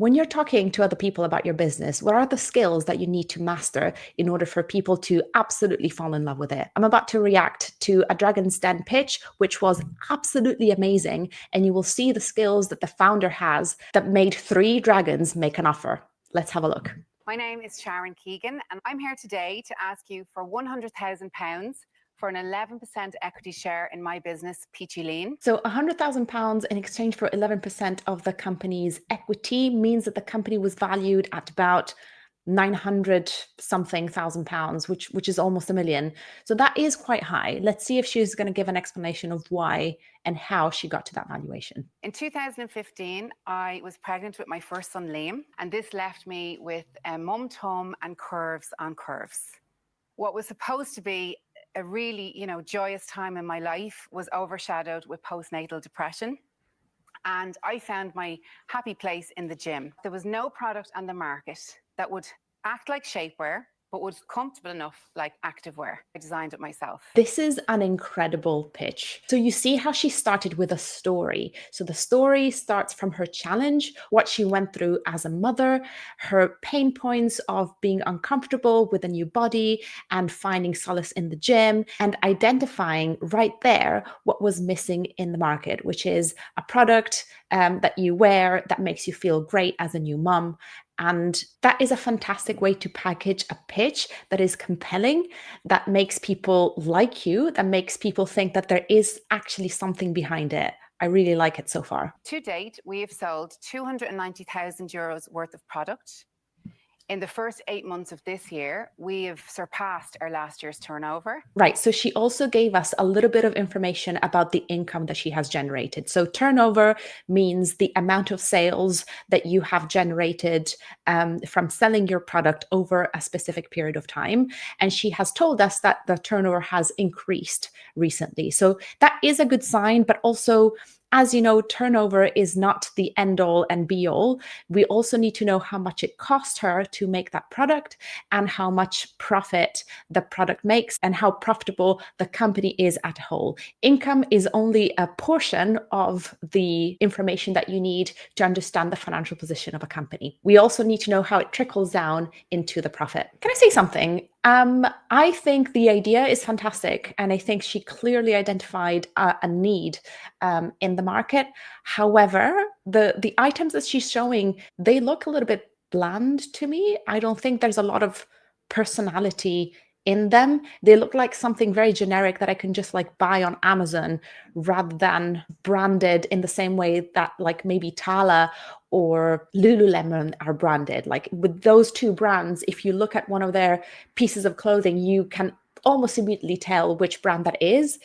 When you're talking to other people about your business, what are the skills that you need to master in order for people to absolutely fall in love with it? I'm about to react to a Dragon's Den pitch, which was absolutely amazing. And you will see the skills that the founder has that made 3 dragons make an offer. Let's have a look. My name is Sharon Keegan, and I'm here today to ask you for £100,000 for an 11% equity share in my business, Peachy Lean. So £100,000 in exchange for 11% of the company's equity means that the company was valued at about 900 something thousand pounds, which is almost a million. So that is quite high. Let's see if she's going to give an explanation of why and how she got to that valuation. In 2015, I was pregnant with my first son, Liam, and this left me with a mum tum and curves on curves. What was supposed to be a really, joyous time in my life was overshadowed with postnatal depression. And I found my happy place in the gym. There was no product on the market that would act like shapewear, but was comfortable enough like activewear. I designed it myself. This is an incredible pitch. So you see how she started with a story. So the story starts from her challenge, what she went through as a mother, her pain points of being uncomfortable with a new body and finding solace in the gym, and identifying right there what was missing in the market, which is a product that you wear that makes you feel great as a new mom. And that is a fantastic way to package a pitch that is compelling, that makes people like you, that makes people think that there is actually something behind it. I really like it so far. To date, we have sold €290,000 worth of product. In the first 8 months of this year, we have surpassed our last year's turnover. Right. So she also gave us a little bit of information about the income that she has generated. So turnover means the amount of sales that you have generated from selling your product over a specific period of time. And she has told us that the turnover has increased recently. So that is a good sign, but also, as you know, turnover is not the end all and be all. We also need to know how much it cost her to make that product and how much profit the product makes and how profitable the company is at a whole. Income is only a portion of the information that you need to understand the financial position of a company. We also need to know how it trickles down into the profit. Can I say something? I think the idea is fantastic, and I think she clearly identified a need in the market. However, the items that she's showing, they look a little bit bland to me. I don't think there's a lot of personality in them. They look like something very generic that I can just like buy on Amazon rather than branded in the same way that like maybe Tala or Lululemon are branded. Like with those 2 brands, if you look at one of their pieces of clothing, you can almost immediately tell which brand that is.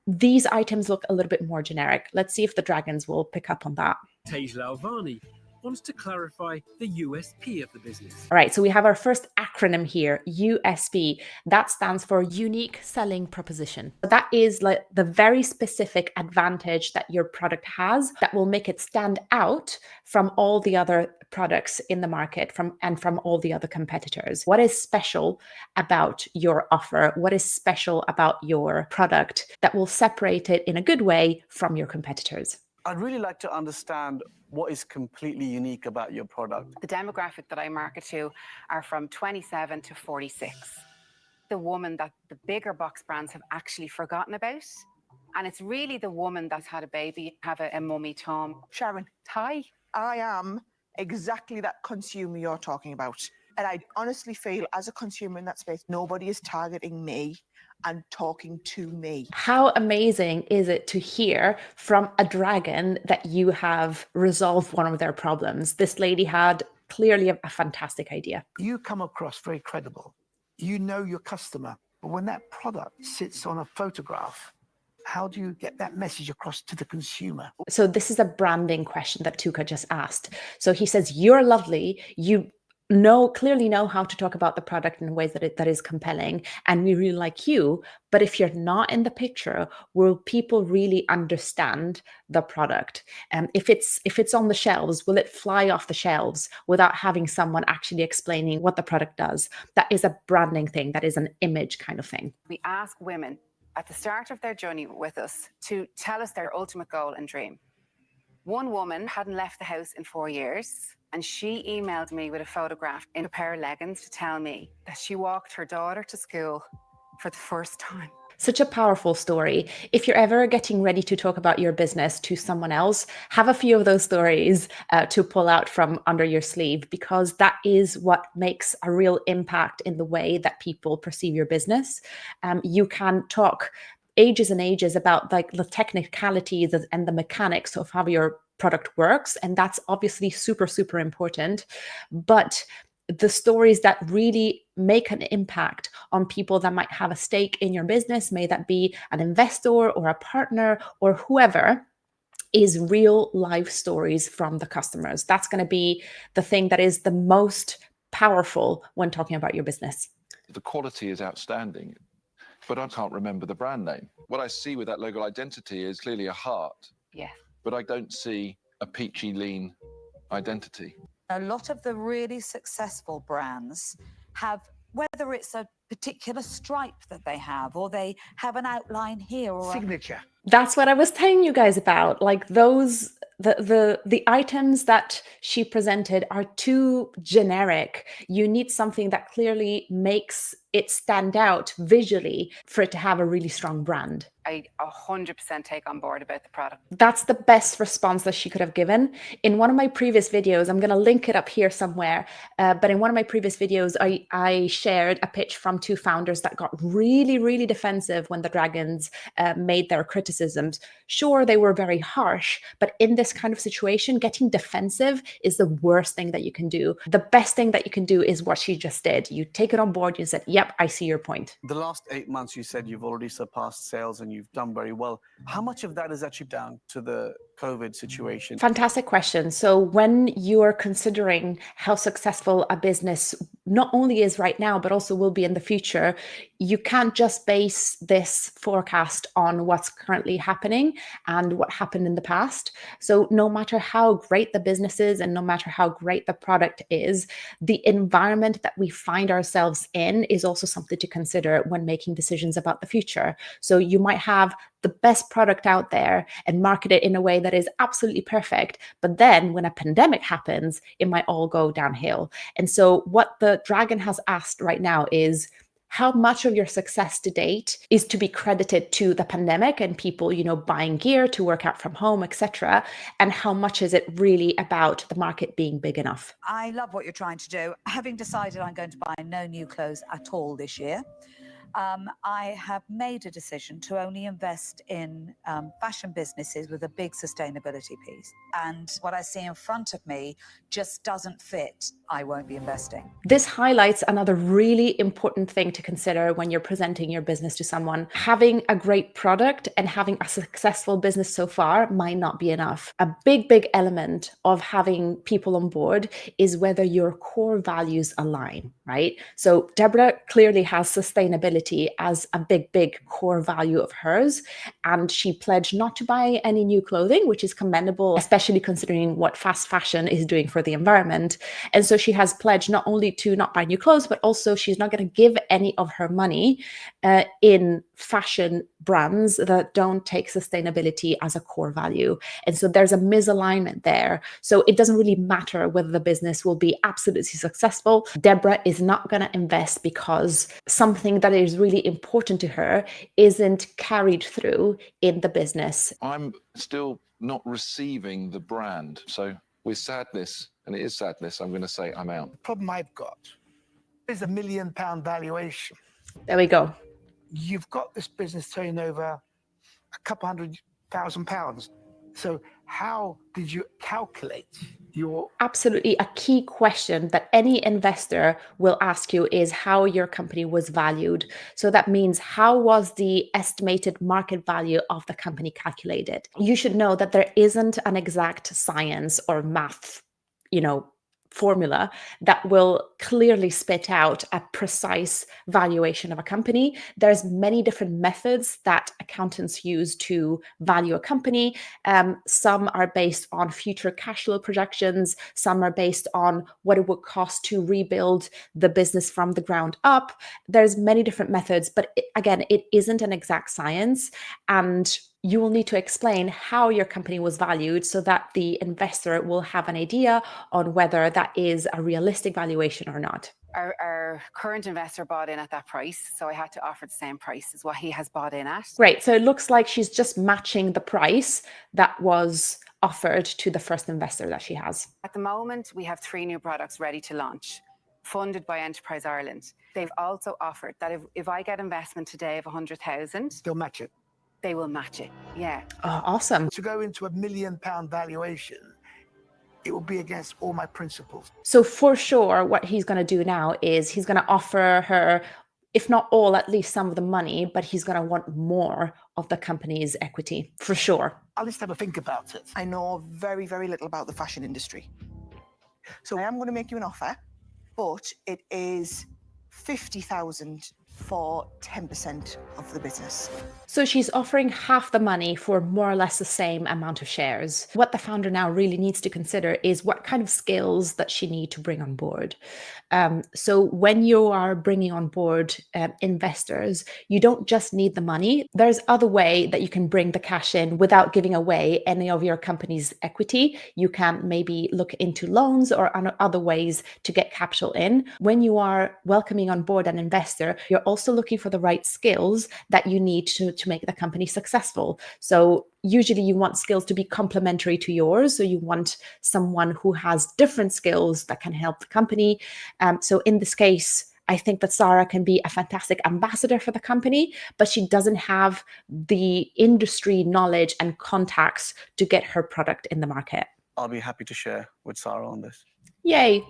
These items look a little bit more generic. Let's see if the dragons will pick up on that. Tej Lalvani wants to clarify the USP of the business. All right, so we have our first acronym here, USP. That stands for Unique Selling Proposition. That is like the very specific advantage that your product has that will make it stand out from all the other products in the market from all the other competitors. What is special about your offer? What is special about your product that will separate it in a good way from your competitors? I'd really like to understand what is completely unique about your product. The demographic that I market to are from 27 to 46. The woman that the bigger box brands have actually forgotten about. And it's really the woman that's had a baby, have a mummy tum. Sharon, Hi. I am exactly that consumer you're talking about. And I honestly feel as a consumer in that space, nobody is targeting me and talking to me. How amazing is it to hear from a dragon that you have resolved one of their problems? This lady had clearly a fantastic idea. You come across very credible. You know your customer. But when that product sits on a photograph, how do you get that message across to the consumer? So this is a branding question that Tuka just asked. So he says, you're lovely. You clearly know how to talk about the product in ways that is compelling, and we really like you. But if you're not in the picture, will people really understand the product? If it's on the shelves, will it fly off the shelves without having someone actually explaining what the product does? That is a branding thing. That is an image kind of thing. We ask women at the start of their journey with us to tell us their ultimate goal and dream. One woman hadn't left the house in 4 years, And she emailed me with a photograph in a pair of leggings to tell me that she walked her daughter to school for the first time. Such a powerful story. If you're ever getting ready to talk about your business to someone else, have a few of those stories to pull out from under your sleeve, because that is what makes a real impact in the way that people perceive your business. You can talk ages and ages about like the technicalities and the mechanics of how your product works, and that's obviously super, super important. But the stories that really make an impact on people that might have a stake in your business, may that be an investor or a partner or whoever, is real life stories from the customers. That's going to be the thing that is the most powerful when talking about your business. The quality is outstanding, but I can't remember the brand name. What I see with that logo identity is clearly a heart, Yes. but I don't see a peachy lean identity. A lot of the really successful brands have, whether it's a particular stripe that they have, or they have an outline here, or Signature. That's what I was telling you guys about. Like those, the items that she presented are too generic. You need something that clearly makes it stand out visually for it to have a really strong brand. I 100% take on board about the product. That's the best response that she could have given. In one of my previous videos, I'm going to link it up here somewhere, but in one of my previous videos, I shared a pitch from two founders that got really, really defensive when the Dragons made their criticisms. Sure, they were very harsh, but in this kind of situation, getting defensive is the worst thing that you can do. The best thing that you can do is what she just did. You take it on board, you said, yep, I see your point. The last 8 months, you said you've already surpassed sales and you've done very well. How much of that is actually down to the COVID situation? Fantastic question. So when you are considering how successful a business not only is right now, but also will be in the future, you can't just base this forecast on what's currently happening and what happened in the past. So no matter how great the business is and no matter how great the product is, the environment that we find ourselves in is also something to consider when making decisions about the future. So you might have the best product out there and market it in a way that is absolutely perfect. But then when a pandemic happens, it might all go downhill. And so what the Dragon has asked right now is, how much of your success to date is to be credited to the pandemic and people, buying gear to work out from home, etc., and how much is it really about the market being big enough? I love what you're trying to do. Having decided I'm going to buy no new clothes at all this year, I have made a decision to only invest in fashion businesses with a big sustainability piece. And what I see in front of me just doesn't fit. I won't be investing. This highlights another really important thing to consider when you're presenting your business to someone. Having a great product and having a successful business so far might not be enough. A big, big element of having people on board is whether your core values align, right? So Deborah clearly has sustainability as a big, big core value of hers. And she pledged not to buy any new clothing, which is commendable, especially considering what fast fashion is doing for the environment. And so she has pledged not only to not buy new clothes, but also she's not going to give any of her money in fashion brands that don't take sustainability as a core value. And so there's a misalignment there. So it doesn't really matter whether the business will be absolutely successful. Deborah is not going to invest because something that is really important to her isn't carried through in the business. I'm still not receiving the brand. So with sadness, and it is sadness, I'm going to say I'm out. The problem I've got is a £1 million valuation. There we go. You've got this business turning over a couple £100,000. So how did you calculate your... Absolutely. A key question that any investor will ask you is how your company was valued. So that means, how was the estimated market value of the company calculated? You should know that there isn't an exact science or math, formula that will clearly spit out a precise valuation of a company. There's many different methods that accountants use to value a company. Some are based on future cash flow projections. Some are based on what it would cost to rebuild the business from the ground up. There's many different methods, but again, it isn't an exact science. And you will need to explain how your company was valued so that the investor will have an idea on whether that is a realistic valuation or not. Our current investor bought in at that price, so I had to offer the same price as what he has bought in at. Great. So it looks like she's just matching the price that was offered to the first investor that she has. At the moment, we have 3 new products ready to launch, funded by Enterprise Ireland. They've also offered that if I get investment today of 100,000, They'll match it. they will match it. Yeah. Oh, awesome. To go into £1 million valuation, it will be against all my principles. So for sure, what he's going to do now is he's going to offer her, if not all, at least some of the money, but he's going to want more of the company's equity, for sure. I'll just have a think about it. I know very, very little about the fashion industry. So I am going to make you an offer, but it is 50,000 for 10% of the business. So she's offering half the money for more or less the same amount of shares. What the founder now really needs to consider is what kind of skills that she needs to bring on board. So when you are bringing on board investors, you don't just need the money. There's other way that you can bring the cash in without giving away any of your company's equity. You can maybe look into loans or other ways to get capital in. When you are welcoming on board an investor, you're also looking for the right skills that you need to make the company successful. So usually you want skills to be complementary to yours. So you want someone who has different skills that can help the company. So in this case, I think that Sarah can be a fantastic ambassador for the company, but she doesn't have the industry knowledge and contacts to get her product in the market. I'll be happy to share with Sarah on this. Yay.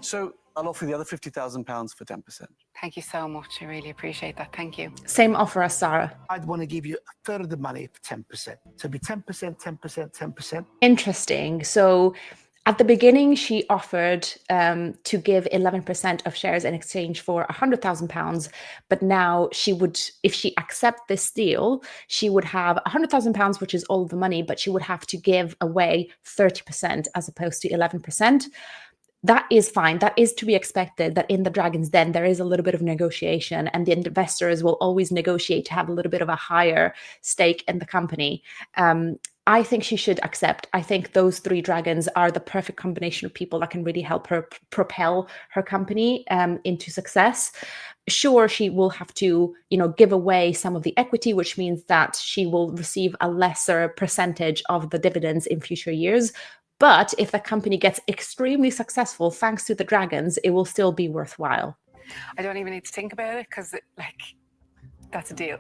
So I'll offer the other £50,000 for 10%. Thank you so much. I really appreciate that. Thank you. Same offer as Sarah. I'd want to give you a third of the money for 10%. So it'd be 10%, 10%, 10%. Interesting. So at the beginning, she offered to give 11% of shares in exchange for £100,000. But now she would, if she accepts this deal, she would have £100,000, which is all the money, but she would have to give away 30% as opposed to 11%. That is fine. That is to be expected, that in the Dragon's Den, there is a little bit of negotiation and the investors will always negotiate to have a little bit of a higher stake in the company. I think she should accept. I think those 3 dragons are the perfect combination of people that can really help her propel her company into success. Sure, she will have to, give away some of the equity, which means that she will receive a lesser percentage of the dividends in future years. But if the company gets extremely successful, thanks to the dragons, it will still be worthwhile. I don't even need to think about it because, that's a deal.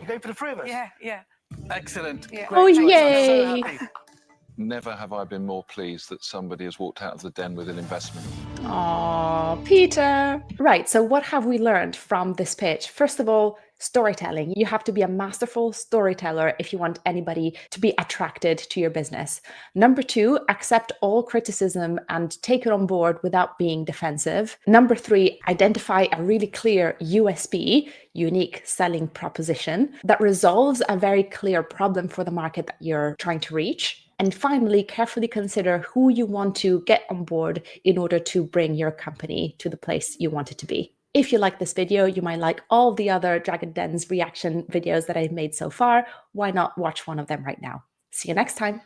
You go for the 3 of us? Yeah. Excellent. Yeah. Oh, Great choice. yay. I'm so happy. Never have I been more pleased that somebody has walked out of the den with an investment. Aw, Peter. Right, so what have we learned from this pitch? First of all, storytelling. You have to be a masterful storyteller if you want anybody to be attracted to your business. Number 2, accept all criticism and take it on board without being defensive. Number 3, identify a really clear USP, unique selling proposition, that resolves a very clear problem for the market that you're trying to reach. And finally, carefully consider who you want to get on board in order to bring your company to the place you want it to be. If you like this video, you might like all the other Dragon Den's reaction videos that I've made so far. Why not watch one of them right now? See you next time.